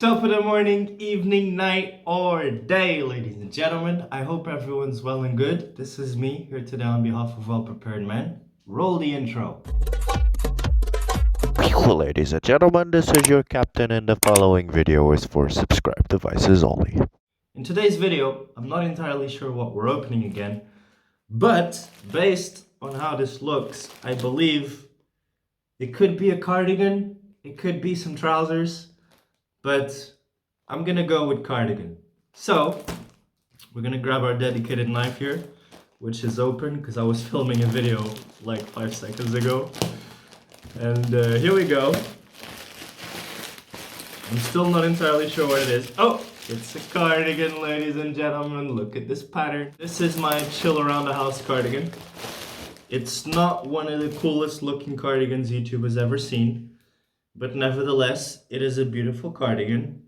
Top of the morning, evening, night, or day, ladies and gentlemen. I hope everyone's well and good. This is me here today on behalf of Well Prepared Men. Roll the intro. Ladies and gentlemen, this is your captain, and the following video is for subscribed devices only. In today's video, I'm not entirely sure what we're opening again, but based on how this looks, I believe it could be a cardigan, it could be some trousers, but I'm gonna go with cardigan. So, we're gonna grab our dedicated knife here, which is open because I was filming a video like 5 seconds ago. And here we go. I'm still not entirely sure what it is. Oh, it's a cardigan, ladies and gentlemen. Look at this pattern. This is my chill around the house cardigan. It's not one of the coolest looking cardigans YouTube has ever seen, but nevertheless, it is a beautiful cardigan.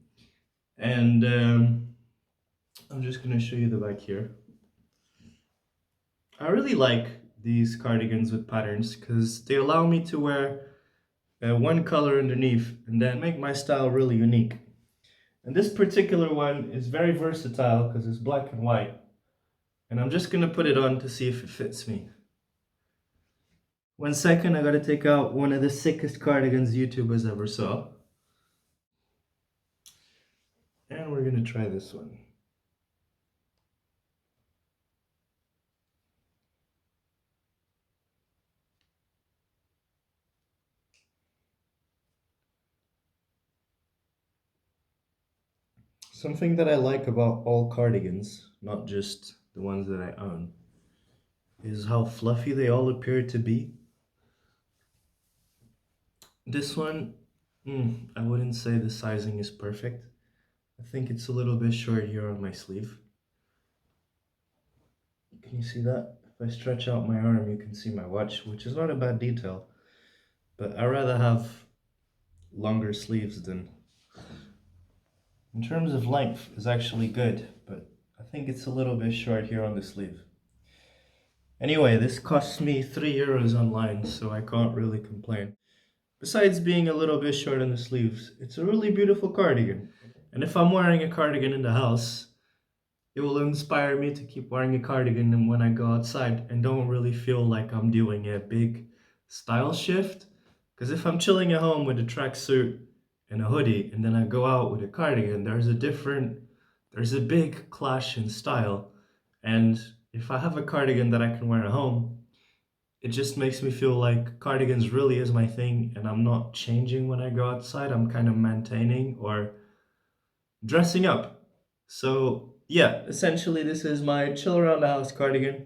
And I'm just gonna show you the back here. I really like these cardigans with patterns because they allow me to wear one color underneath and then make my style really unique. And this particular one is very versatile because it's black and white. And I'm just gonna put it on to see if it fits me. 1 second, I gotta take out one of the sickest cardigans YouTube has ever saw. And we're gonna try this one. Something that I like about all cardigans, not just the ones that I own, is how fluffy they all appear to be. This one, I wouldn't say the sizing is perfect. I think it's a little bit short here on my sleeve. Can you see that? If I stretch out my arm, you can see my watch, which is not a bad detail. But I rather have longer sleeves than... In terms of length, it's actually good, but I think it's a little bit short here on the sleeve. Anyway, this cost me €3 online, so I can't really complain. Besides being a little bit short on the sleeves, it's a really beautiful cardigan. And if I'm wearing a cardigan in the house, it will inspire me to keep wearing a cardigan when I go outside and don't really feel like I'm doing a big style shift. Because if I'm chilling at home with a tracksuit and a hoodie and then I go out with a cardigan, there's a big clash in style. And if I have a cardigan that I can wear at home, it just makes me feel like cardigans really is my thing and I'm not changing when I go outside. I'm kind of maintaining or dressing up. So yeah, essentially this is my chill around the house cardigan.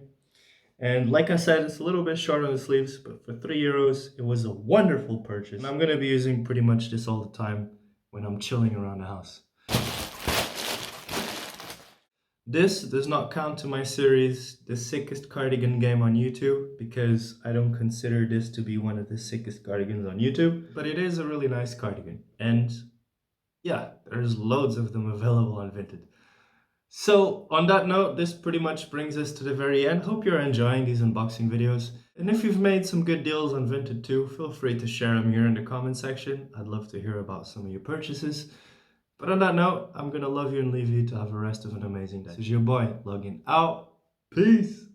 And like I said, it's a little bit short on the sleeves, but for €3, it was a wonderful purchase. And I'm gonna be using pretty much this all the time when I'm chilling around the house. This does not count to my series, The Sickest Cardigan Game on YouTube, because I don't consider this to be one of the sickest cardigans on YouTube, but it is a really nice cardigan. And yeah, there's loads of them available on Vinted. So on that note, this pretty much brings us to the very end. Hope you're enjoying these unboxing videos. And if you've made some good deals on Vinted too, feel free to share them here in the comment section. I'd love to hear about some of your purchases. But on that note, I'm gonna love you and leave you to have the rest of an amazing day. This is your boy, logging out. Peace!